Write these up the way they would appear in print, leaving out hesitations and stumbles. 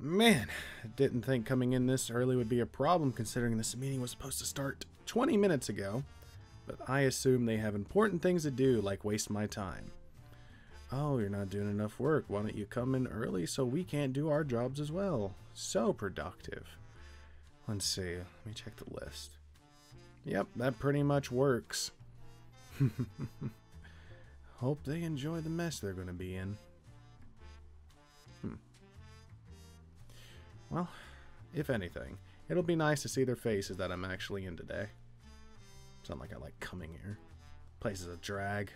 Man, I didn't think coming in this early would be a problem considering this meeting was supposed to start 20 minutes ago. But I assume they have important things to do, like waste my time. Oh, you're not doing enough work. Why don't you come in early so we can't do our jobs as well? So productive. Let's see. Let me check the list. Yep, that pretty much works. Hope they enjoy the mess they're going to be in. Well, if anything, it'll be nice to see their faces that I'm actually in today. It's not like I like coming here. Place is a drag.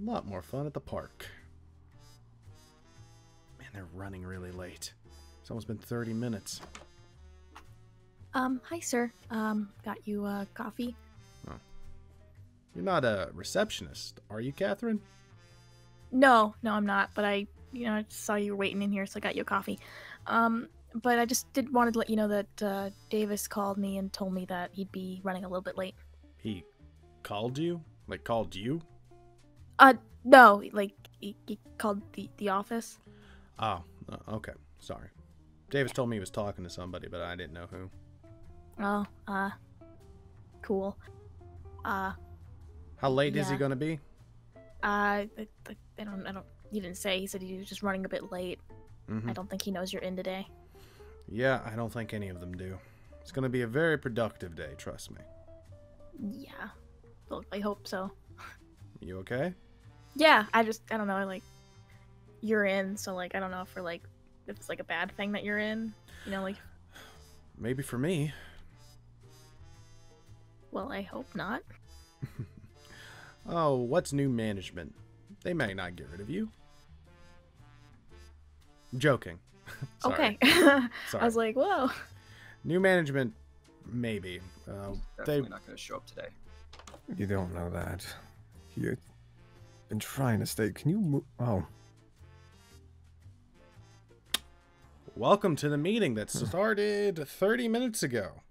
A lot more fun at the park. Man, they're running really late. It's almost been 30 minutes. Hi, sir. Got you, coffee? Oh. You're not a receptionist, are you, Catherine? No, I'm not, but I saw you waiting in here, so I got you a coffee. But I just wanted to let you know that, Davis called me and told me that he'd be running a little bit late. He called you? Like, called you? No, like, he called the office. Oh, okay. Sorry. Davis told me he was talking to somebody, but I didn't know who. Oh, cool. How late is he gonna be? I don't, he didn't say. He said he was just running a bit late. Mm-hmm. I don't think he knows you're in today. Yeah, I don't think any of them do. It's gonna be a very productive day, trust me. Yeah. Well, I hope so. You okay? Yeah, I don't know, like, you're in, so, like, I don't know if it's, like, a bad thing that you're in, like... Maybe for me. Well, I hope not. Oh, what's new management? They may not get rid of you. I'm joking. Okay. Sorry. I was like, whoa. New management, maybe. Definitely not going to show up today. You don't know that. You've been trying to stay. Can you move? Oh. Welcome to the meeting that started 30 minutes ago.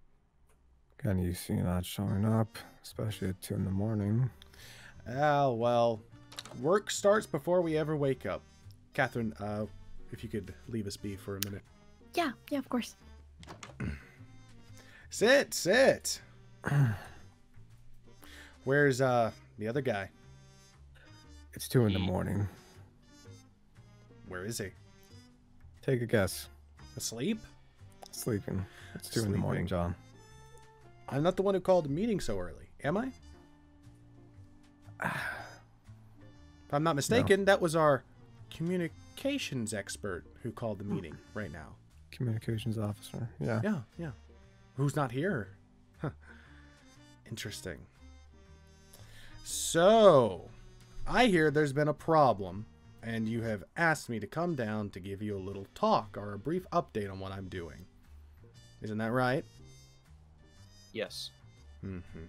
Can you see not showing up, especially at 2 in the morning? Ah, well, work starts before we ever wake up. Catherine, if you could leave us be for a minute. Yeah, of course. Sit. Where's the other guy? It's 2 in the morning. Where is he? Take a guess. Asleep? Sleeping. It's 2 in the morning, John. I'm not the one who called the meeting so early, am I? If I'm not mistaken, that was our communications expert who called the meeting right now. Communications officer, yeah. Yeah. Who's not here? Huh. Interesting. So, I hear there's been a problem, and you have asked me to come down to give you a little talk or a brief update on what I'm doing. Isn't that right? Yes. Mm-hmm.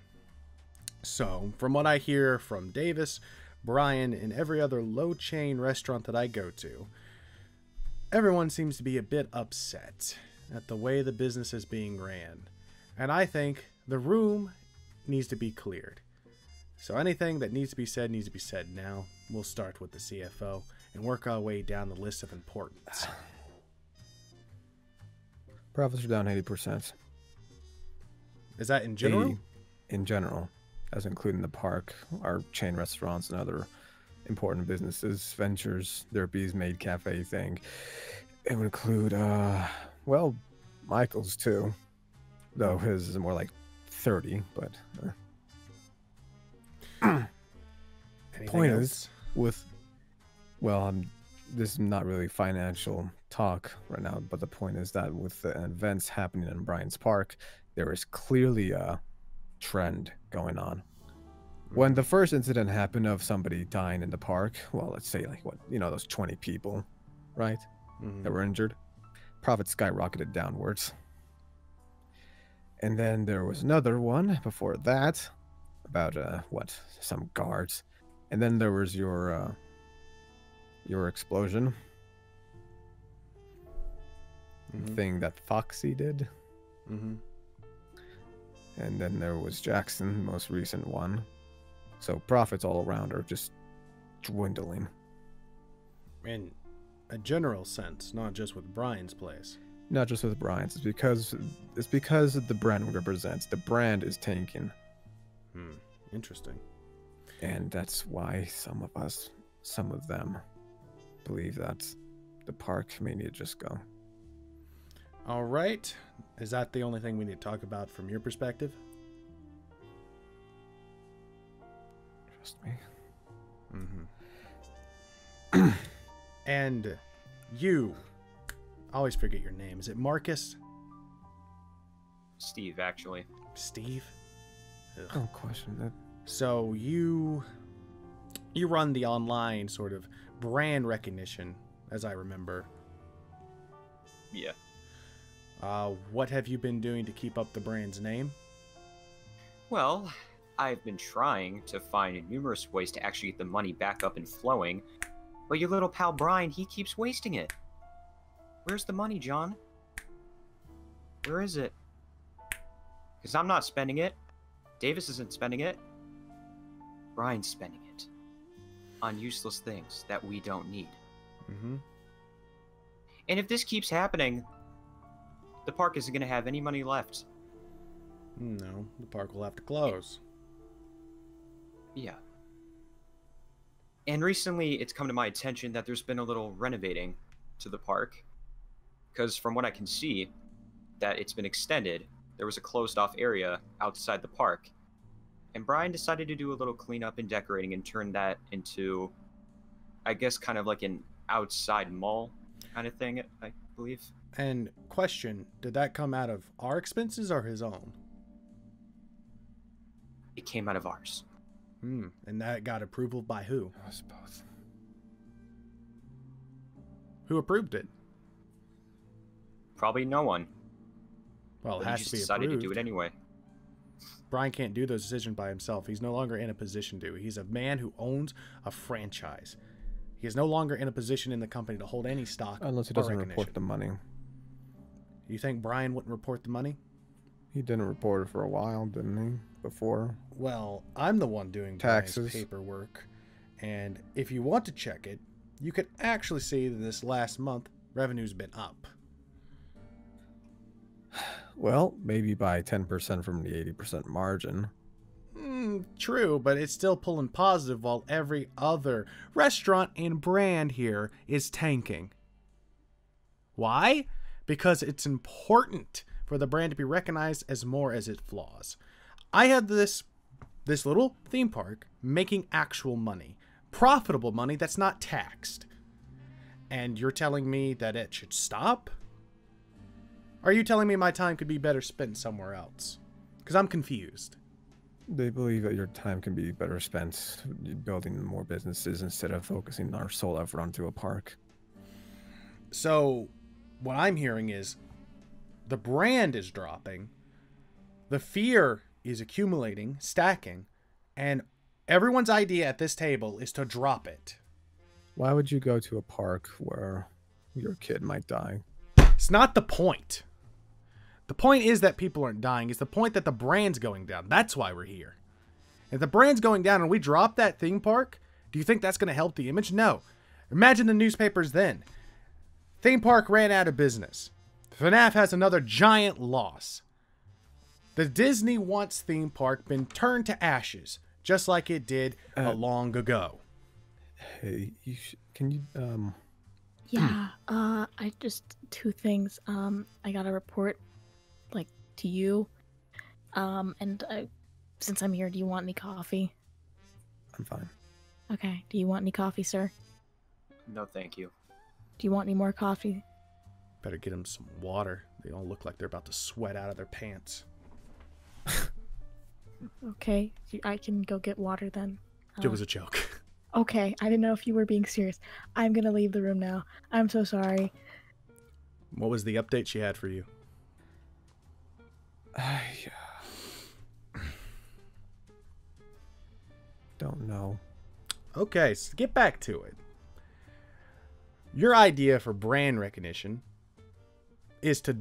So, from what I hear from Davis, Brian, and every other low-chain restaurant that I go to, everyone seems to be a bit upset at the way the business is being ran. And I think the room needs to be cleared. So anything that needs to be said now. We'll start with the CFO and work our way down the list of importance. Profits are down 80%. Is that in general? In general, as including the park, our chain restaurants, and other important businesses, ventures, their Bees Made Cafe thing. It would include, well, Michael's too. Though his is more like 30, but... Point is, this is not really financial talk right now, but the point is that with the events happening in Bryant's Park, there is clearly a trend going on. When the first incident happened of somebody dying in the park, well, let's say like those 20 people, right, that were injured, profits skyrocketed downwards. And then there was another one before that about some guards, and then there was your explosion thing that Foxy did. And then there was Jackson, the most recent one. So profits all around are just dwindling. And a general sense, not just with Brian's place. Not just with Brian's. It's because of the brand we represent. The brand is tanking. Interesting. And that's why some of them believe that the park may need to just go. All right. Is that the only thing we need to talk about from your perspective? Trust me. And you, I always forget your name. Is it Marcus? Steve, actually. Steve? Ugh. Don't question that. So you run the online sort of brand recognition, as I remember. Yeah. What have you been doing to keep up the brand's name? Well, I've been trying to find numerous ways to actually get the money back up and flowing, but your little pal Brian, he keeps wasting it. Where's the money, John? Where is it? Because I'm not spending it. Davis isn't spending it. Brian's spending it on useless things that we don't need. And if this keeps happening, the park isn't going to have any money left. No, the park will have to close. Yeah. And recently, it's come to my attention that there's been a little renovating to the park. Because from what I can see, that it's been extended. There was a closed-off area outside the park. And Brian decided to do a little cleanup and decorating and turn that into, I guess, kind of like an outside mall kind of thing, I believe. And question, did that come out of our expenses or his own? It came out of ours. And that got approval by who? It was both. Who approved it? Probably no one. Well, it But has he to just be decided approved. to do it anyway. Brian can't do those decisions by himself. He's no longer in a position to. He's a man who owns a franchise. He is no longer in a position in the company to hold any stock. Unless he or doesn't recognition. report the money. You think Brian wouldn't report the money? He didn't report it for a while, didn't he? Before. Well, I'm the one doing Taxes. Brian's paperwork. And if you want to check it, you could actually see that this last month, revenue's been up. Well, maybe by 10% from the 80% margin. True, but it's still pulling positive while every other restaurant and brand here is tanking. Why? Because it's important for the brand to be recognized as more as its flaws. I had this little theme park making actual money. Profitable money that's not taxed. And you're telling me that it should stop? Are you telling me my time could be better spent somewhere else? Because I'm confused. They believe that your time can be better spent building more businesses instead of focusing our sole effort onto a park. So, what I'm hearing is the brand is dropping, the fear is accumulating, stacking, and everyone's idea at this table is to drop it. Why would you go to a park where your kid might die? It's not the point. The point is that people aren't dying. It's the point that the brand's going down. That's why we're here. If the brand's going down and we drop that theme park, do you think that's going to help the image? No. Imagine the newspapers then. Theme park ran out of business. Fnaf has another giant loss. The Disney Wants theme park been turned to ashes, just like it did long ago. Hey, can you Yeah, I just two things. I got a report, like, to you. And since I'm here, do you want any coffee? I'm fine. Okay. Do you want any coffee, sir? No, thank you. Do you want any more coffee? Better get them some water. They all look like they're about to sweat out of their pants. Okay, I can go get water then. It was a joke. Okay, I didn't know if you were being serious. I'm gonna leave the room now. I'm so sorry. What was the update she had for you? I don't know. Okay, so get back to it. Your idea for brand recognition is to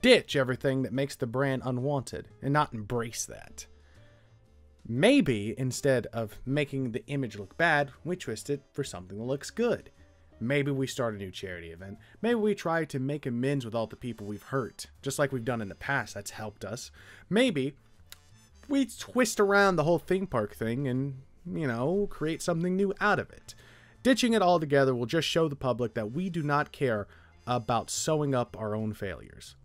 ditch everything that makes the brand unwanted and not embrace that. Maybe instead of making the image look bad, we twist it for something that looks good. Maybe we start a new charity event. Maybe we try to make amends with all the people we've hurt, just like we've done in the past. That's helped us. Maybe we twist around the whole theme park thing and, you know, create something new out of it. Ditching it all together will just show the public that we do not care about sewing up our own failures.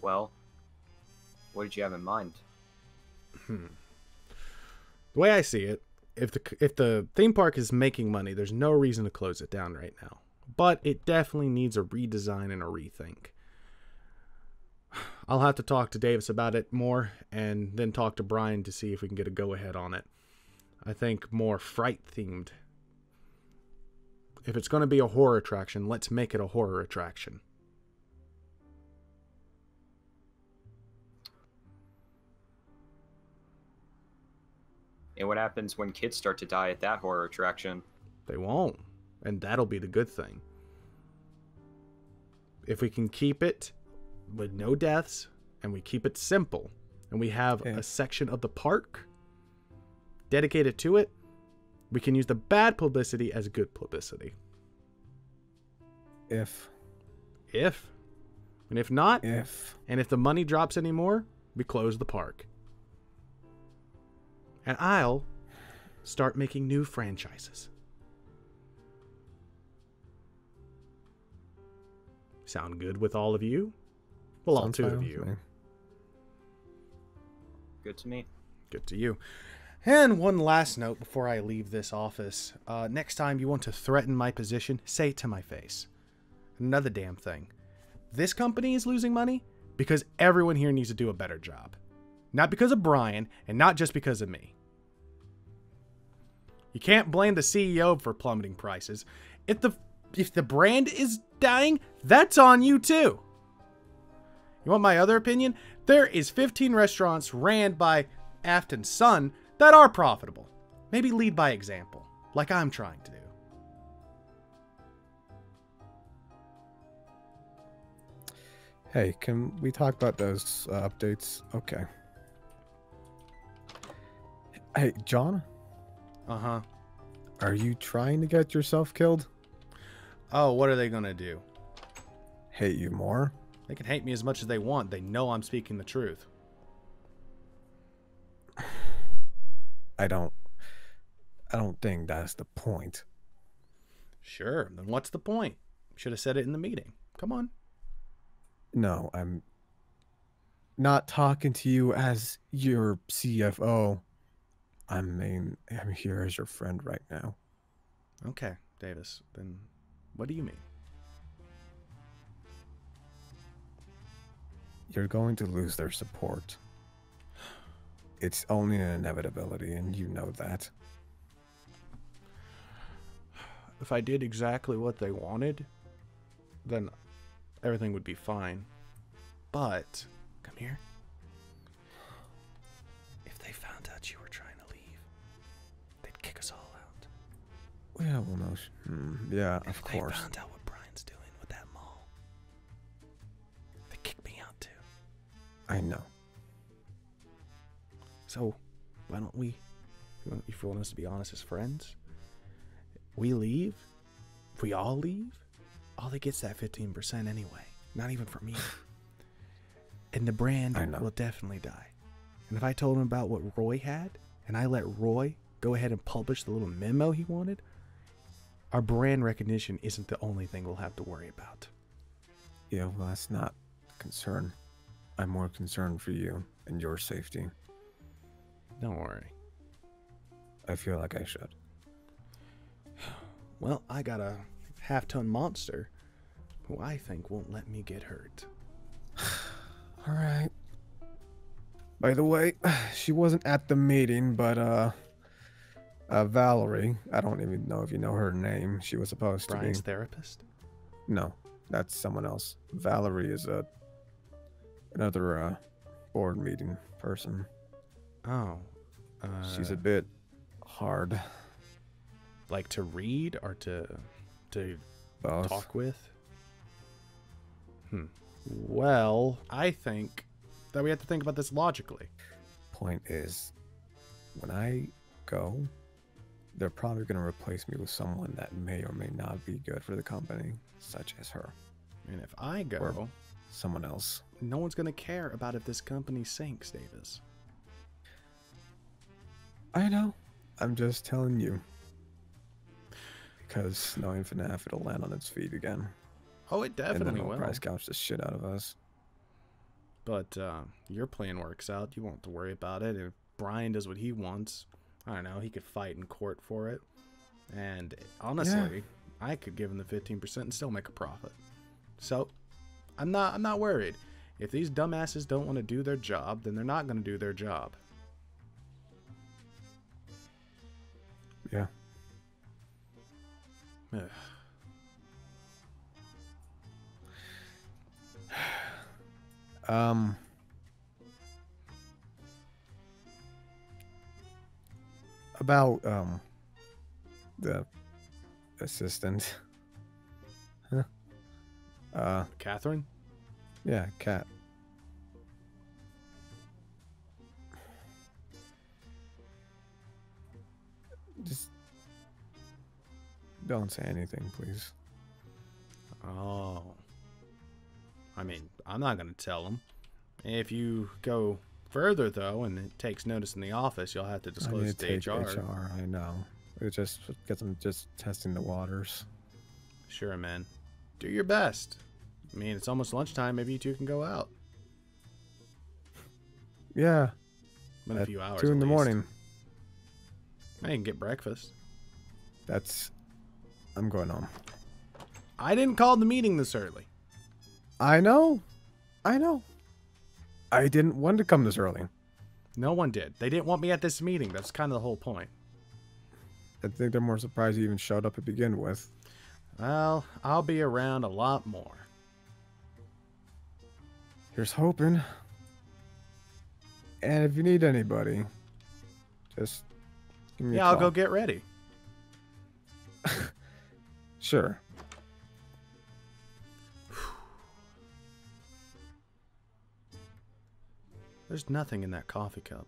Well, what did you have in mind? The way I see it, if the theme park is making money, there's no reason to close it down right now. But it definitely needs a redesign and a rethink. I'll have to talk to Davis about it more and then talk to Brian to see if we can get a go-ahead on it. I think more fright-themed. If it's going to be a horror attraction, let's make it a horror attraction. And what happens when kids start to die at that horror attraction? They won't. And that'll be the good thing. If we can keep it with no deaths, and we keep it simple, and we have a section of the park dedicated to it, we can use the bad publicity as good publicity. If. And if not, and if the money drops anymore, we close the park. And I'll start making new franchises. Sound good with all of you? Well, all two of you. Good to me. Good to you. And one last note before I leave this office. Next time you want to threaten my position, say it to my face. Another damn thing. This company is losing money because everyone here needs to do a better job. Not because of Brian, and not just because of me. You can't blame the CEO for plummeting prices. If the brand is dying, that's on you too. You want my other opinion? There is 15 restaurants ran by Afton's son that are profitable. Maybe lead by example, like I'm trying to do. Hey, can we talk about those updates? Okay. Hey, John? Uh-huh. Are you trying to get yourself killed? Oh, what are they gonna do? Hate you more? They can hate me as much as they want. They know I'm speaking the truth. I don't think that's the point. Sure, then what's the point? Should have said it in the meeting. Come on. No, I'm not talking to you as your CFO. I'm here as your friend right now. Okay, Davis. Then what do you mean? You're going to lose their support. It's only an inevitability, and you know that. If I did exactly what they wanted, then everything would be fine. But, come here. If they found out you were trying to leave, they'd kick us all out. Yeah, well, no. Yeah, of course. If they found out what Brian's doing with that mall, they'd kick me out too. I know. So, why don't we, if you want us to be honest as friends, we leave, if we all leave, all they get's that 15% anyway. Not even for me. And the brand will definitely die. And if I told him about what Roy had, and I let Roy go ahead and publish the little memo he wanted, our brand recognition isn't the only thing we'll have to worry about. Yeah, well, that's not a concern. I'm more concerned for you and your safety. Don't worry. I feel like I should. Well, I got a half-ton monster who I think won't let me get hurt. All right. By the way, she wasn't at the meeting, but Valerie, I don't even know if you know her name. She was supposed to be Brian's therapist? No, that's someone else. Valerie is another board meeting person. Oh. She's a bit hard. Like to read or to Both. talk with? Well, I think that we have to think about this logically. Point is, when I go, they're probably going to replace me with someone that may or may not be good for the company, such as her. And if I go, or someone else. No one's going to care about if this company sinks, Davis. I know. I'm just telling you. Because knowing Fnaf, it'll land on its feet again. Oh, it definitely and then will. Price gouge the shit out of us. But your plan works out. You won't have to worry about it. If Brian does what he wants, I don't know, he could fight in court for it. And honestly, I could give him the 15% and still make a profit. So, I'm not worried. If these dumbasses don't want to do their job, then they're not going to do their job. Yeah. About the assistant. Catherine? Yeah, Cat. Just don't say anything, please. Oh. I mean, I'm not going to tell them. If you go further, though, and it takes notice in the office, you'll have to disclose it to HR. HR, I know. It just gets them just testing the waters. Sure, man. Do your best. I mean, it's almost lunchtime. Maybe you two can go out. Yeah. In a few hours. 2 in the morning. I can get breakfast. I'm going home. I didn't call the meeting this early. I know. I didn't want to come this early. No one did. They didn't want me at this meeting. That's kind of the whole point. I think they're more surprised you even showed up to begin with. Well, I'll be around a lot more. Here's hoping. And if you need anybody, just give me a call. I'll go get ready. Sure. There's nothing in that coffee cup.